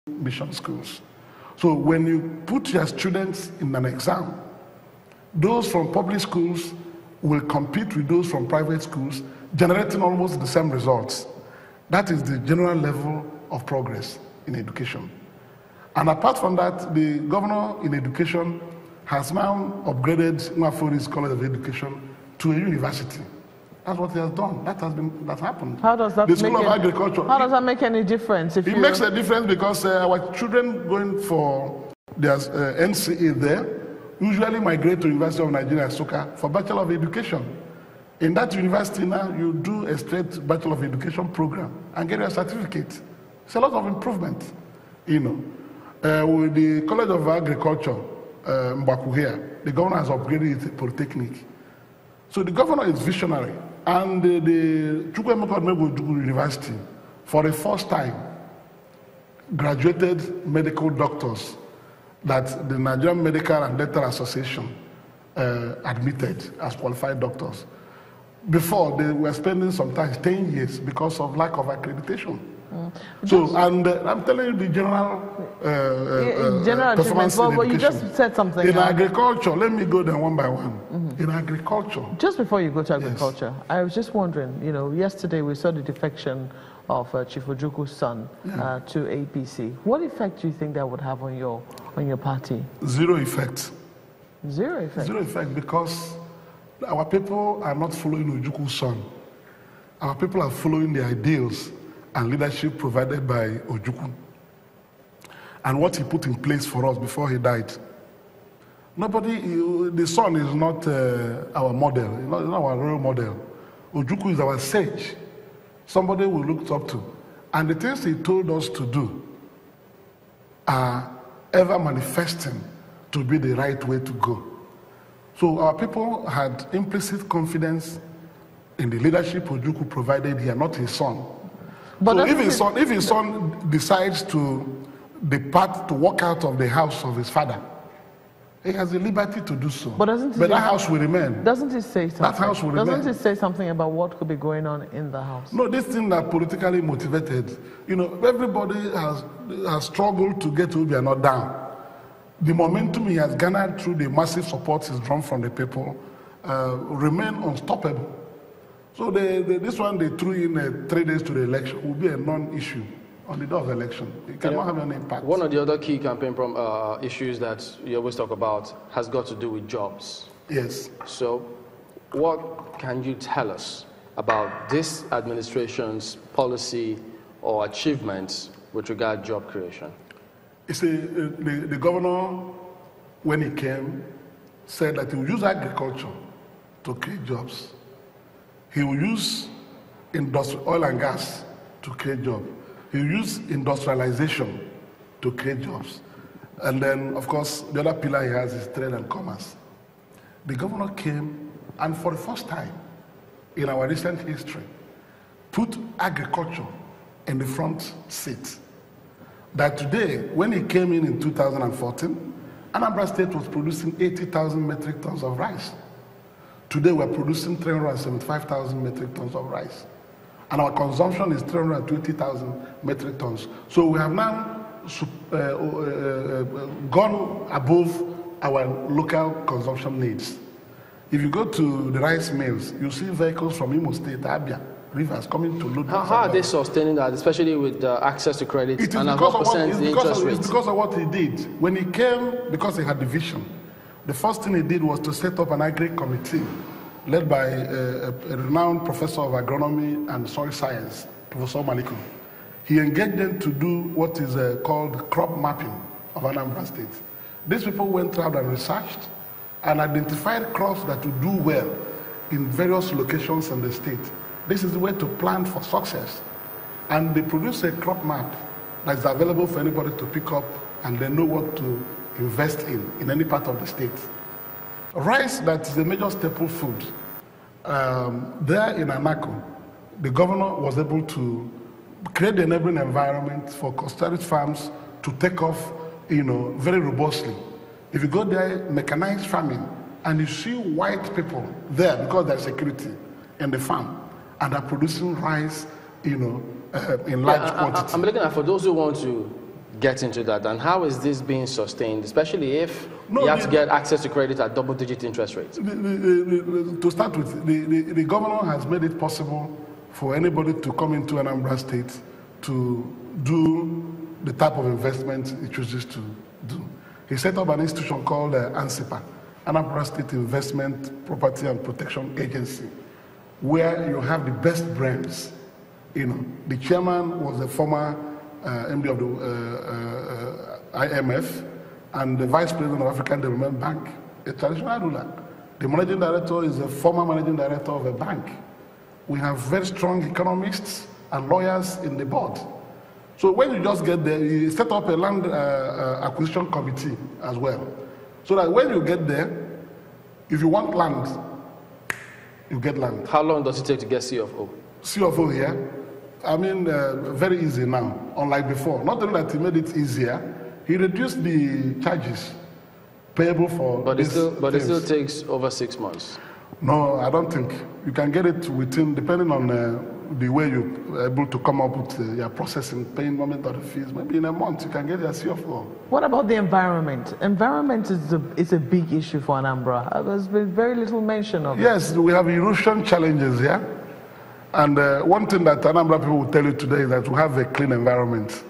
mission schools. So when you put your students in an exam, those from public schools will compete with those from private schools, generating almost the same results. That is the general level of progress in education. And apart from that, the governor in education has now upgraded Umeh College of Education to a university. That's what he has done. That's happened. How does that the School of Agriculture. How does that make any difference? It makes a difference because our children going for their NCA there usually migrate to University of Nigeria, Soka, for Bachelor of Education. In that university now, you do a straight Bachelor of Education program and get your certificate. It's a lot of improvement, you know. With the College of Agriculture, Mbaku here, the governor has upgraded it to Polytechnic. So the governor is visionary. And the Chukwuemeka University, for the first time, graduated medical doctors that the Nigerian Medical and Dental Association admitted as qualified doctors. Before, they were spending sometimes 10 years because of lack of accreditation. So, and I'm telling you the general performance in education. You just said something. In agriculture, let me go down one by one. In agriculture. Just before you go to agriculture, yes. I was just wondering, you know, yesterday we saw the defection of Chief Ojukwu's son to APC. What effect do you think that would have on your party? Zero effect. Zero effect? Zero effect, because our people are not following Ojukwu's son. Our people are following the ideals and leadership provided by Ojukwu and what he put in place for us before he died. The son is not our model, not our role model. Ojukwu is our sage, somebody we looked up to. And the things he told us to do are ever manifesting to be the right way to go. So our people had implicit confidence in the leadership Ojukwu provided here, not his son. But so if his son decides to depart to walk out of the house of his father, he has the liberty to do so. But that house will remain. Doesn't it say something? That house will remain. Doesn't it say something about what could be going on in the house? No, these things are politically motivated. You know, everybody has struggled to get Obiano down. The momentum he has garnered through the massive support he's drawn from the people remain unstoppable. So this one they threw in 3 days to the election will be a non-issue on the day of election. It cannot have any impact. One of the other key campaign issues that you always talk about has got to do with jobs. Yes. So what can you tell us about this administration's policy or achievements with regard to job creation? You see, the governor, when he came, said that he will use agriculture to create jobs. He will use oil and gas to create jobs. He will use industrialization to create jobs. And then, of course, the other pillar he has is trade and commerce. The governor came, and for the first time in our recent history, put agriculture in the front seat. That today, when he came in 2014, Anambra State was producing 80,000 metric tons of rice. Today, we're producing 375,000 metric tons of rice. And our consumption is 320,000 metric tons. So we have now gone above our local consumption needs. If you go to the rice mills, you see vehicles from Imo State, Abia, rivers coming to load. How are they sustaining that, especially with access to credit and at what percent the interest rate? It's because of what he did. When he came, because he had the vision, the first thing he did was to set up an agri committee led by a renowned professor of agronomy and soil science, Professor Maliko. He engaged them to do what is called crop mapping of Anambra State. These people went out and researched and identified crops that would do well in various locations in the state. This is the way to plan for success. And they produce a crop map that is available for anybody to pick up, and they know what to invest in any part of the state. Rice, that is a major staple food. There in Anako, the governor was able to create the enabling environment for coastal farms to take off, very robustly. If you go there, mechanized farming, and you see white people there because there's security in the farm, and are producing rice, in large quantities. I'm looking at, for those who want to get into that. And how is this being sustained, especially if you have to get access to credit at double-digit interest rates? To start with, the governor has made it possible for anybody to come into Anambra State to do the type of investment he chooses to do. He set up an institution called ANSIPA, Anambra State Investment, Property and Protection Agency, where you have the best brains. You know, the chairman was the former MD of the IMF and the vice president of African Development Bank, a traditional ruler. The managing director is a former managing director of a bank. We have very strong economists and lawyers in the board. So when you just get there, you set up a land acquisition committee as well. So that when you get there, if you want land, you get land. How long does it take to get CFO? CFO here? I mean, very easy now, unlike before. Not only that he made it easier, he reduced the charges payable for But it still takes over 6 months. No, I don't think. You can get it within, depending on the way you're able to come up with your processing, paying moment of the fees. Maybe in a month you can get your CFO. What about the environment? Environment is a big issue for Anambra. There's been very little mention of it. Yes, we have erosion challenges here. And one thing that Anambra people will tell you today is that we have a clean environment.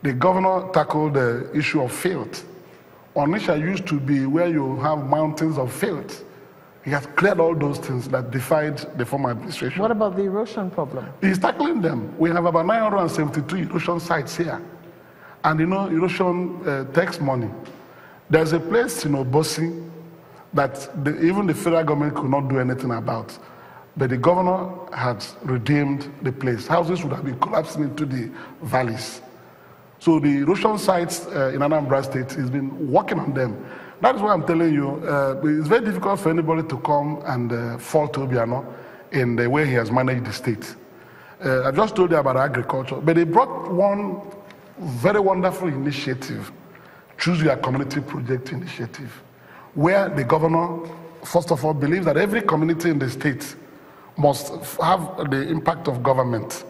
The governor tackled the issue of filth. Onitsha used to be where you have mountains of filth. He has cleared all those things that defied the former administration. What about the erosion problem? He's tackling them. We have about 973 erosion sites here. And you know, erosion takes money. There's a place in Obosi that even the federal government could not do anything about. But the governor has redeemed the place. Houses would have been collapsing into the valleys. So the erosion sites in Anambra State, he's been working on them. That is why I'm telling you, it's very difficult for anybody to come and fault Obiano in the way he has managed the state. I just told you about agriculture, but they brought one very wonderful initiative, Choose Your Community Project initiative, where the governor, first of all, believes that every community in the state must have the impact of government.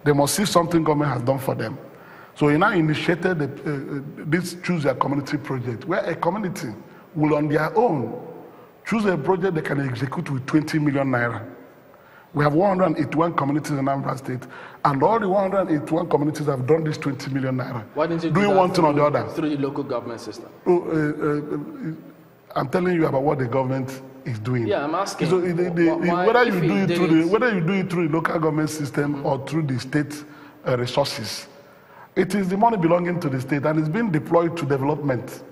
They must see something government has done for them. So he now initiated this Choose Your Community project, where a community will on their own choose a project they can execute with 20 million naira. We have 181 communities in Anambra State, and all the 181 communities have done this 20 million naira. Why didn't you do one thing or the other? Through the local government system? I'm telling you about what the government is doing. Yeah, I'm asking. So whether you do it through the local government system or through the state resources, it is the money belonging to the state and it's being deployed to development.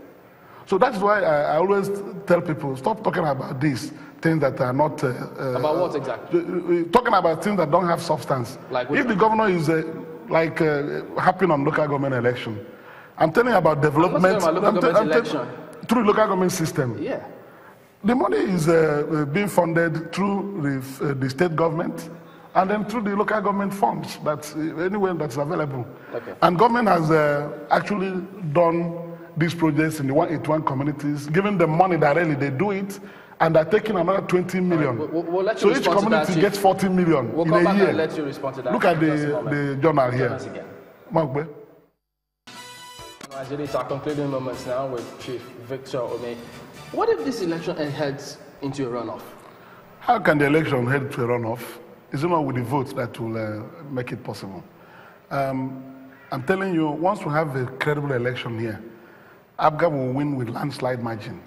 So that's why I always tell people, stop talking about these things that are not... about what exactly? Talking about things that don't have substance. Like if the governor is happening on local government election, I'm telling you about development. Through local government system. Yeah. The money is being funded through the state government and then through the local government funds, that's anywhere that's available. Okay. And government has actually done these projects in the 181 communities, giving them money directly, they do it, and they're taking another 20 million. Right. We'll let so you each community that, gets 40 million we'll in come a back year. And let you respond to that. Look at the journal here. Magbe. It's our concluding moments now with Chief Victor Umeh. What if this election heads into a runoff? How can the election head to a runoff? It's not with the votes that will make it possible. I'm telling you, once we have a credible election here, ABGA will win with landslide margin.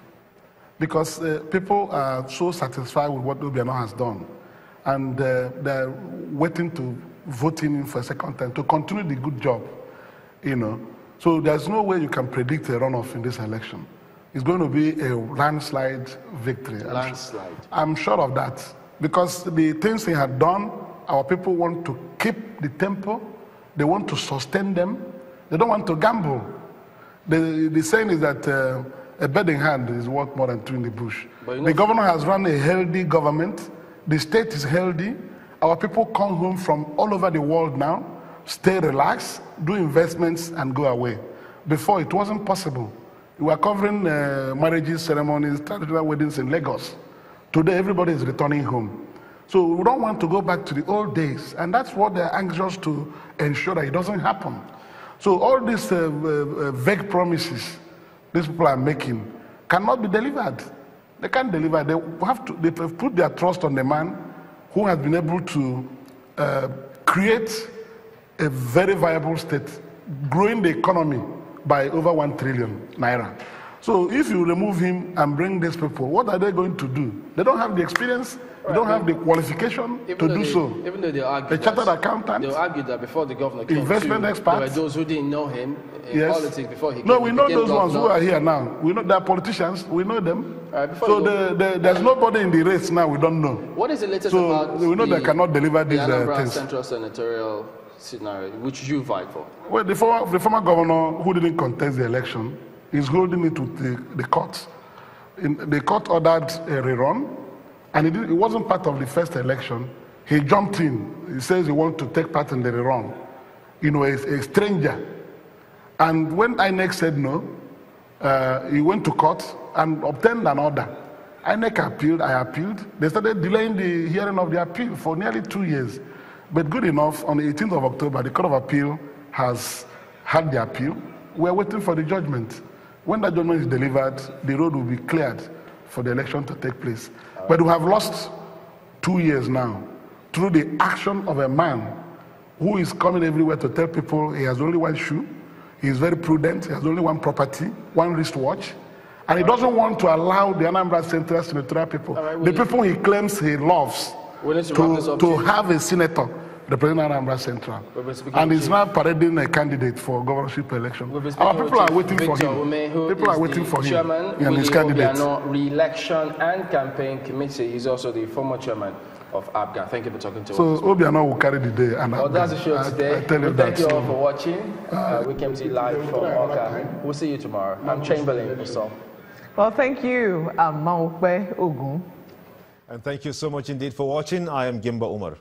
Because people are so satisfied with what Obiano has done. And they're waiting to vote in for a second time to continue the good job, you know. So there's no way you can predict a runoff in this election. It's going to be a landslide victory. Landslide. I'm sure of that. Because the things he had done, our people want to keep the tempo. They want to sustain them. They don't want to gamble. The saying is that a bird in hand is worth more than two in the bush. The governor has run a healthy government. The state is healthy. Our people come home from all over the world now, stay relaxed, do investments, and go away. Before, it wasn't possible. We were covering marriages, ceremonies, traditional weddings in Lagos. Today, everybody is returning home. So we don't want to go back to the old days. And that's what they're anxious to ensure that it doesn't happen. So all these vague promises these people are making cannot be delivered. They can't deliver. They put their trust on the man who has been able to create a very viable state, growing the economy by over 1 trillion naira. So if you remove him and bring these people, what are they going to do? They don't have the experience, they don't have the qualification to do so. Even though they argue, the chartered accountant, they argue that before the governor came, investment experts, there were those who didn't know him in politics before he came. No, we know those ones who are here now. We know they are politicians. We know them. So there's nobody in the race now. We don't know. What is the latest about? We know they cannot deliver these things. Central senatorial scenario, which you fight for. Well, the former governor who didn't contest the election is holding it to the court. The court ordered a rerun, and it wasn't part of the first election. He jumped in. He says he wants to take part in the rerun. You know, a stranger. And when INEC said no, he went to court and obtained an order. INEC appealed, I appealed. They started delaying the hearing of the appeal for nearly 2 years. But good enough, on the 18th of October, the Court of Appeal has had the appeal. We're waiting for the judgment. When that judgment is delivered, the road will be cleared for the election to take place. But we have lost 2 years now through the action of a man who is coming everywhere to tell people he has only one shoe, he is very prudent, he has only one property, one wristwatch, and he doesn't want to allow the Anambra Central senatorial people, the people he claims he loves, to have a senator representing Anambra Central. And he's now parading a candidate for governorship election. Our people are waiting for him. Umeh, people are waiting for him and his candidate. Obiano Re-election and Campaign Committee. He's also the former chairman of ABGA. Thank you for talking to us. So Obiano will carry the day. And well, that's the show today. Thank you all for watching. We came to you live from Oka. We'll see you tomorrow. I'm Chamberlain. Well, thank you, Maokbe Ogun. And thank you so much indeed for watching. I am Gimba Umar.